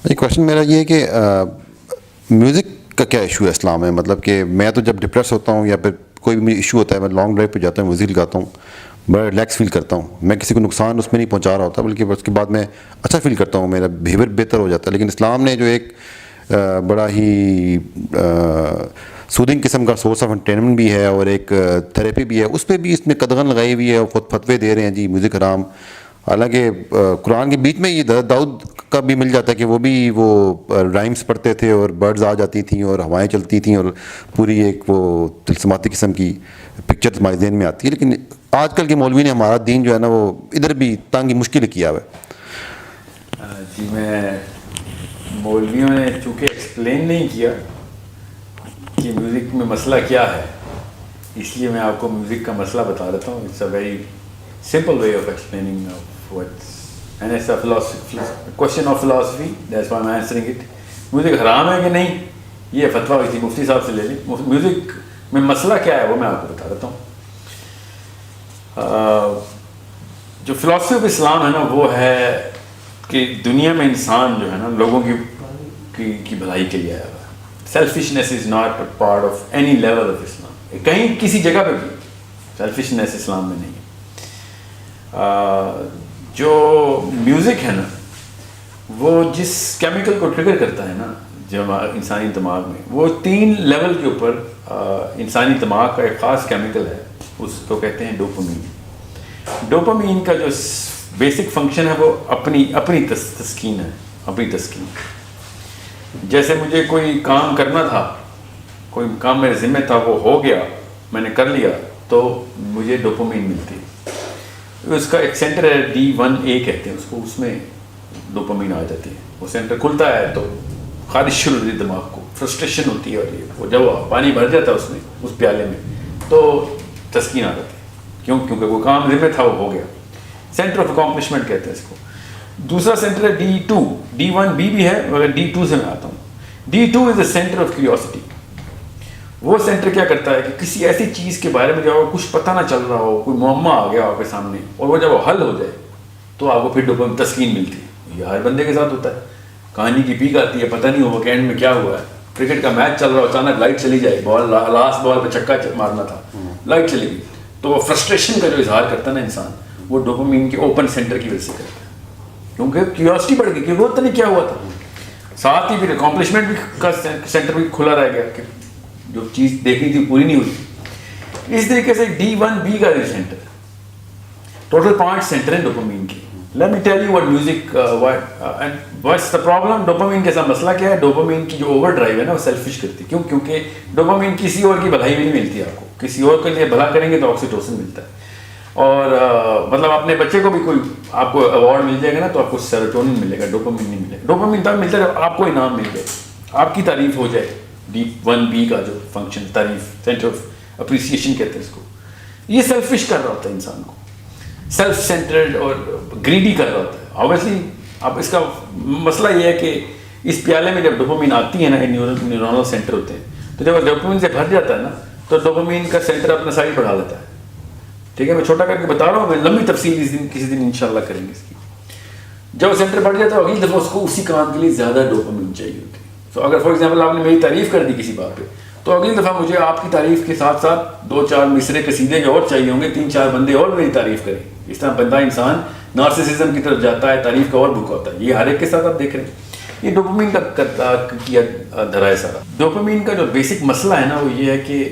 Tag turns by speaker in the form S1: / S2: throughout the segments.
S1: یہ کویشچن میرا یہ ہے کہ میوزک کا کیا ایشو ہے اسلام میں؟ مطلب کہ میں تو جب ڈپریس ہوتا ہوں یا پھر کوئی بھی ایشو ہوتا ہے، میں لانگ ڈرائیو پہ جاتا ہوں، میوزک لگاتا ہوں، بڑا ریلیکس فیل کرتا ہوں. میں کسی کو نقصان اس میں نہیں پہنچا رہا ہوتا، بلکہ اس کے بعد میں اچھا فیل کرتا ہوں، میرا بیہیویئر بہتر ہو جاتا ہے. لیکن اسلام نے جو ایک بڑا ہی سودنگ قسم کا سورس آف انٹرٹینمنٹ بھی ہے اور ایک تھراپی بھی ہے، اس پہ بھی اس نے قدغن لگائی ہوئی ہے اور خود فتوے دے رہے ہیں جی میوزک حرام. حالانکہ قرآن کے بیچ میں یہ داؤد کا بھی مل جاتا ہے کہ وہ بھی وہ رائمز پڑھتے تھے اور برڈز آ جاتی تھیں اور ہوائیں چلتی تھیں اور پوری ایک وہ تلسماتی قسم کی پکچر ہمارے ذہن میں آتی ہے. لیکن آج کل کے مولوی نے ہمارا دین جو ہے نا وہ ادھر بھی تنگ مشکل کیا ہوا ہے.
S2: جی میں مولویوں نے چونکہ ایکسپلین نہیں کیا کہ میوزک میں مسئلہ کیا ہے، اس لیے میں آپ کو میوزک کا مسئلہ بتا دیتا ہوں. It's a very simple way of explaining what's, and it's a philosophy, question of philosophy, that's why I'm answering it. Music حرام ہے کہ نہیں، یہ فتویٰ ہوئی تھی مفتی صاحب سے لے لیں. میوزک میں مسئلہ کیا ہے وہ میں آپ کو بتا دیتا ہوں. جو فلاسفی آف اسلام ہے نا وہ ہے کہ دنیا میں انسان جو ہے نا لوگوں کی بھلائی کے لیے آیا ہوا ہے. Selfishness is not a part of any level of Islam. کہیں کسی جگہ پہ بھی سیلفشنیس اسلام میں نہیں ہے. جو میوزک ہے نا وہ جس کیمیکل کو ٹریگر کرتا ہے نا جو انسانی دماغ میں، وہ 3 لیول کے اوپر انسانی دماغ کا ایک خاص کیمیکل ہے، اس کو کہتے ہیں ڈوپامین. ڈوپامین کا جو بیسک فنکشن ہے وہ اپنی تسکین ہے، اپنی تسکین. جیسے مجھے کوئی کام کرنا تھا، کوئی کام میرے ذمہ تھا، وہ ہو گیا، میں نے کر لیا تو مجھے ڈوپامین ملتی. اس کا ایک سینٹر ہے D1A کہتے ہیں اس کو، اس میں ڈوپامین آ جاتی ہے. وہ سینٹر کھلتا ہے تو خارش شروع ہوتی ہے دماغ کو، فرسٹریشن ہوتی ہے اور یہ وہ جب پانی بھر جاتا ہے اس میں اس پیالے میں تو تسکین آ جاتی ہے. کیونکہ وہ کام ذمہ تھا وہ ہو گیا. سینٹر آف اکامپلشمنٹ کہتے ہیں اس کو. دوسرا سینٹر ہے D2. D1B بھی ہے مگر D2 سے میں آتا ہوں. D2 is a centre of curiosity. وہ سینٹر کیا کرتا ہے کہ کسی ایسی چیز کے بارے میں جب کچھ پتہ نہ چل رہا ہو، کوئی معمہ آ گیا آپ کے سامنے اور وہ جب حل ہو جائے تو آپ کو پھر ڈوپامین تسکین ملتی ہے. یہ ہر بندے کے ساتھ ہوتا ہے. کہانی کی پیک آتی ہے، پتہ نہیں ہوا کہ اینڈ میں کیا ہوا ہے. کرکٹ کا میچ چل رہا ہو، اچانک لائٹ چلی جائے، بال لاسٹ بال پہ چھکا مارنا تھا، لائٹ چلی گئی، تو وہ فرسٹریشن کا جو اظہار کرتا ہے نا انسان، وہ ڈوپامین کے اوپن سینٹر کی وجہ سے کرتا ہے. کیونکہ کیوریوسٹی بڑھ گئی کہ وہ پتہ نہیں کیا ہوا تھا. ساتھ ہی پھر اکامپلشمنٹ بھی کا سینٹر بھی کھلا رہ گیا کہ جو چیز دیکھنی تھی پوری نہیں ہوئی. اس طریقے سے D1B کا بھی سینٹر ہے. ٹوٹل 5 سینٹر ہیں ڈوپامین کے. Let me tell you what music and what's the problem. Dopamine کے ساتھ مسئلہ کیا ہے؟ ڈوپامین کی جو اوور ڈرائیو ہے نا وہ سیلفش کرتی ہے. کیونکہ ڈوپامین کسی اور کی بھلائی بھی نہیں ملتی آپ کو. کسی اور کے لیے بھلا کریں گے تو آکسیٹوسن ملتا ہے. اور مطلب اپنے بچے کو بھی کوئی آپ کو ایوارڈ مل جائے گا نا تو آپ کو سیروٹونن ملے گا، ڈوپامین نہیں ملے گا. ڈوپامین تب ملتا ہے جب آپ کو انعام مل جائے، آپ کی تعریف ہو جائے. D1B کا جو فنکشن تعریف، سینٹر آف اپریسیشن کہتے ہیں اس کو. یہ سیلفش کر رہا ہوتا ہے انسان کو، سیلف سینٹرڈ اور گریڈی کر رہا ہوتا ہے. آبویسلی اب اس کا مسئلہ یہ ہے کہ اس پیالے میں جب ڈوپامین آتی ہے نا، نیورونل سینٹر ہوتے ہیں، تو جب ڈوپامین سے بھر جاتا ہے نا تو ڈوپامین کا سینٹر اپنا سائز بڑھا لیتا ہے. ٹھیک ہے، میں چھوٹا کر کے بتا رہا ہوں، میں لمبی تفصیل کسی دن انشاءاللہ کریں گے اس کی. جب سینٹر بڑھ جاتا ہے اگلی دفعہ اس کو اسی کام کے لیے زیادہ ڈوپامین چاہیے ہوتی ہے. تو اگر فار ایگزامپل آپ نے میری تعریف کر دی کسی بات پہ، تو اگلی دفعہ مجھے آپ کی تعریف کے ساتھ ساتھ 2-4 مصرے قصیدے جو اور چاہیے ہوں گے، 3-4 بندے اور میری تعریف کریں. اس طرح بندہ انسان نارسسزم کی طرف جاتا ہے، تعریف کا اور بھوکا ہوتا ہے. یہ ہر ایک کے ساتھ آپ دیکھ رہے ہیں. یہ ڈوپامین کا کیا دھرا ہے سارا. ڈوپامین کا جو بیسک مسئلہ ہے نا وہ یہ ہے کہ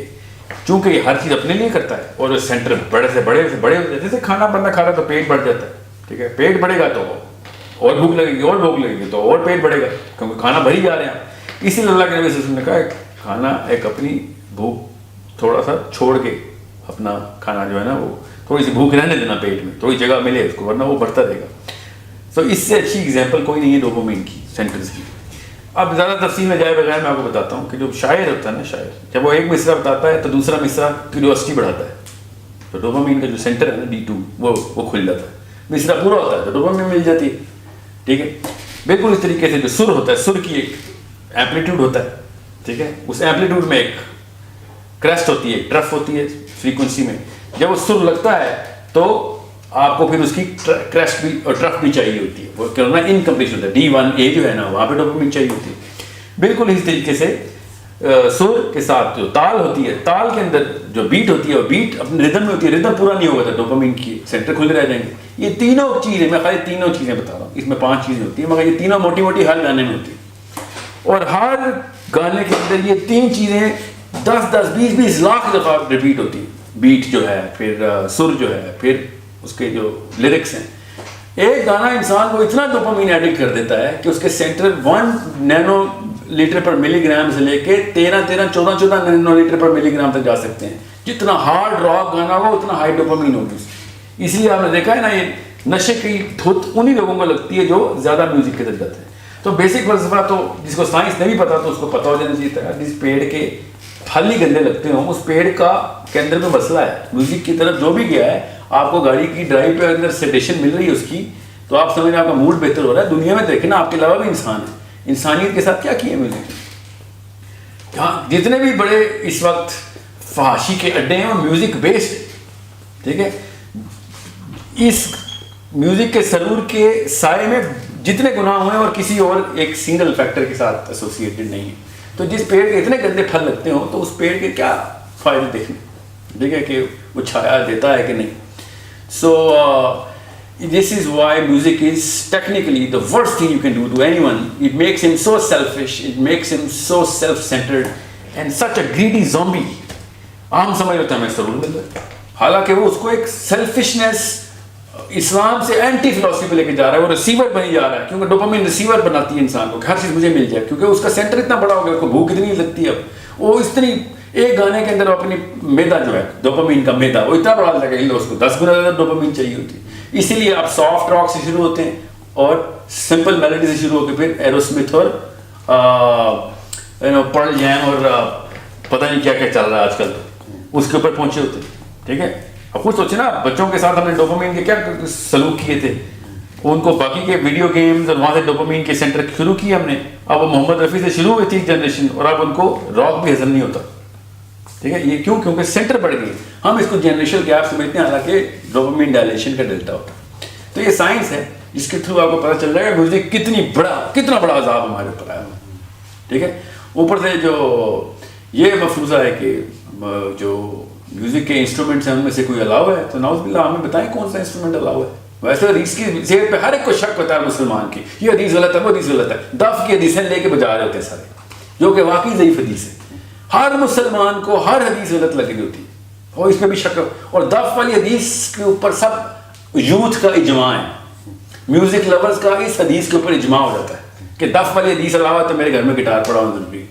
S2: چونکہ یہ ہر چیز اپنے لیے کرتا ہے اور سینٹر بڑے سے بڑے جیسے کھانا بندہ کھا رہا ہے تو پیٹ بڑھ جاتا ہے. ٹھیک ہے، پیٹ بڑھے گا تو اور بھوک لگے گی، اور بھوک لگے گی تو اور پیٹ بڑھے گا، کیونکہ کھانا بھری جا رہے ہیں. اسی لیے اللہ کے نبی صلی اللہ علیہ وسلم نے کہا کھانا ایک اپنی بھوک تھوڑا سا چھوڑ کے اپنا کھانا جو ہے نا وہ تھوڑی سی بھوک رہنے دینا پیٹ میں، تھوڑی جگہ ملے اس کو، ورنہ وہ بڑھتا رہے گا. تو اس سے اچھی اگزامپل کوئی نہیں ہے ڈوپامین کی سینٹرز کی. اب زیادہ تفصیل میں جائے بغیر میں آپ کو بتاتا ہوں کہ جو شاعر ہوتا ہے نا، شاعر جب وہ ایک مصرع بتاتا ہے تو دوسرا مصرع کیوریوسٹی بڑھاتا ہے. تو ڈوپامین کا جو سینٹر ہے نا D2 وہ کھل جاتا ہے. مصرع پورا ہوتا ہے تو ڈوپامین مل جاتی ہے. ٹھیک ہے، بالکل اس طریقے سے جو سر ہوتا ہے، سر کی ایک ایمپلیٹیوڈ ہوتا ہے. ٹھیک ہے، اس ایمپلیٹیوڈ میں ایک کریسٹ ہوتی ہے، ایک ٹرف ہوتی ہے فریکوینسی میں. جب وہ سر لگتا ہے تو آپ کو پھر اس کی کریسٹ بھی اور ٹرف بھی چاہیے ہوتی ہے, وہ کرنا انکمپلیٹ ہوتا ہے. D1A جو ہے نا وہاں پہ ڈوپامین چاہیے ہوتی ہے. بالکل اس طریقے سے سر کے ساتھ جو تال ہوتی ہے, تال کے اندر جو بیٹ ہوتی ہے وہ بیٹ اپنے ردم میں ہوتی ہے, ردم پورا نہیں ہوگا تو ڈوپامین کی سینٹر کھلے رہ جائیں گے. یہ تینوں چیزیں, میں خالی تینوں چیزیں بتا رہا ہوں, اس میں 5 چیزیں ہوتی ہیں مگر یہ تینوں موٹی موٹی ہر گانے میں ہوتی ہیں. اور ہر گانے کے اندر یہ 3 چیزیں 10-20 لاکھ دفعہ ریپیٹ ہوتی ہیں. بیٹ جو ہے, پھر سر جو ہے, پھر اس کے جو لیرکس ہیں. ایک گانا انسان کو اتنا ڈوپامین ایڈکٹ کر دیتا ہے کہ اس کے سینٹر 1 نینو لیٹر پر ملی گرام سے لے کے 14 نینو لیٹر پر ملی گرام تک جا سکتے ہیں. جتنا ہارڈ راک گانا ہوگا اتنا ہائی ڈوپامین ہوگی. اس لیے آپ نے دیکھا ہے نا, یہ نشے کی دھت انہی لوگوں کو لگتی ہے جو زیادہ میوزک کی طرف جاتے ہیں. تو بیسک فلسفہ تو جس کو سائنس نہیں پتا تو اس کو پتا ہو جانا چاہیے تھا. جس پیڑ کے پھل ہی گندے لگتے ہوں, اس پیڑ کا کے اندر میں مسئلہ ہے. میوزک کی طرف جو بھی گیا ہے, آپ کو گاڑی کی ڈرائیو پہ اندر سیڈیشن مل رہی ہے اس کی, تو آپ سمجھ رہے ہیں آپ کا موڈ بہتر ہو رہا ہے. دنیا میں دیکھیں نا, آپ کے علاوہ بھی انسان ہے, انسانیت کے ساتھ کیا کیا ہے میوزک. جتنے بھی بڑے اس وقت فحاشی کے اڈے ہیں وہ میوزک بیسڈ. ٹھیک ہے, اس میوزک کے سرور کے سائے میں جتنے گناہ ہوئے اور کسی اور ایک سنگل فیکٹر کے ساتھ ایسوسیٹڈ نہیں ہے. تو جس پیڑ کے اتنے گندے پھل لگتے ہوں تو اس پیڑ کے کیا فائدے دیکھیں, ٹھیک ہے, کہ وہ چھایا دیتا ہے کہ نہیں. سو this is why music is technically the worst thing you can do to anyone. It makes him so selfish, it makes him so self-centered and such a greedy zombie. عام سمجھ لیتا ہے میں ضرور مل رہا ہے, حالانکہ وہ اس کو ایک سیلفشنس اسلام سے اینٹی فلاسفی پہ لے کے جا رہا ہے. وہ ریسیور بنی جا رہا ہے, کیونکہ ڈوپامین ریسیور بناتی ہے انسان کو کہ ہر چیز مجھے مل جائے, کیونکہ اس کا سینٹر اتنا بڑا ہو گیا, اس کو بھوک اتنی لگتی ہے. اب وہ اتنی ایک گانے کے اندر اپنی میدا جو ہے ڈوپامین کا میدا وہ اتنا بڑا لگا کہ اس کو 10 گنا زیادہ ڈوپامین چاہیے ہوتی ہے. اسی لیے آپ سافٹ راک سے شروع ہوتے ہیں اور سمپل میلوڈی سے شروع ہو کے پھر ایروسمتھ اور پرل جیم اور پتہ نہیں کیا کیا چل رہا ہے آج کل, اس کے اوپر پہنچے ہوتے ہیں. ٹھیک ہے, اب خود سوچے نا, بچوں کے ساتھ ہم نے ڈوپامین کے کیا سلوک کیے تھے, ان کو باقی کے ویڈیو گیمز اور وہاں سے ڈوپامین کے سینٹر شروع کیے ہم نے. اب وہ محمد رفیع سے شروع ہوئی تھی جنریشن, اور اب ان کو راک بھی ہضم نہیں ہوتا. ٹھیک ہے, یہ کیوں, کیونکہ سینٹر بڑھ گئی. ہم اس کو جنریشن گیپ سمجھتے ہیں, حالانکہ ڈوپامین ڈائلیشن کا ڈیلٹا ہوتا ہے. تو یہ سائنس ہے جس کے تھرو آپ کو پتہ چل جائے گا میوزک کتنا بڑا عذاب ہمارے اوپر آیا. ٹھیک ہے, اوپر سے جو یہ مفروضہ ہے کہ جو میوزک کے انسٹرومنٹس ہیں ان میں سے کوئی الاؤ ہے, تو نعوذ باللہ ہمیں بتائیں کون سا انسٹرومنٹ الاؤ ہے. ویسے حدیث کی زیر پہ ہر ایک کو شک ہوتا ہے مسلمان کی, یہ حدیث غلط ہے, وہ حدیث غلط ہے. دف کی حدیثیں لے کے بجا رہے ہوتے ہیں سارے, جو کہ واقعی ضعیف حدیث ہے. ہر مسلمان کو ہر حدیث غلط لگ رہی ہوتی ہے, اور اس میں بھی شک. اور دف والی حدیث کے اوپر سب یوتھ کا اجماع ہے, میوزک لورز کا اس حدیث کے اوپر اجماع ہو جاتا ہے کہ دف والی حدیث علاوہ تو میرے گھر میں گٹار پڑا ہونا ضروری.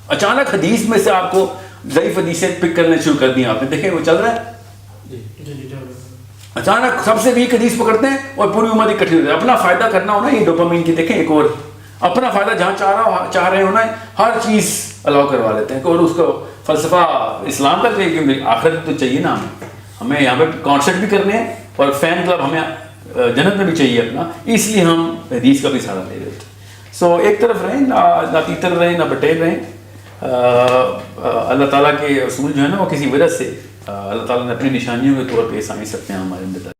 S2: اچانک حدیث میں سے آپ کو ضعیف حدیثیں پک کرنے شروع کر دی, آپ نے دیکھیں وہ چل رہا ہے. اچانک سب سے ویک حدیث پکڑتے ہیں اور پوری امت اکٹھی ہو جائے. اپنا فائدہ کرنا ہونا, یہ ڈوپامین کی دیکھیں ایک اور اپنا فائدہ جہاں چاہ رہے ہونا ہے, ہر چیز الاؤ کروا لیتے ہیں. اور اس کو فلسفہ اسلام کا کہ آخرت تو چاہیے نا, ہمیں یہاں پہ کانسرٹ بھی کرنے ہیں اور فین کلب ہمیں جنت میں بھی چاہیے اپنا, اس لیے ہم حدیث کا بھی سہارا لے رہے تھے. سو ایک طرف رہیں, نہ تیتر رہیں نہ بٹیر رہیں. اللہ تعالیٰ کے اصول جو ہے نا وہ کسی وجہ سے اللہ تعالیٰ نے اپنی نشانیوں کے طور پہ سائنس اپنے ہمارے اندر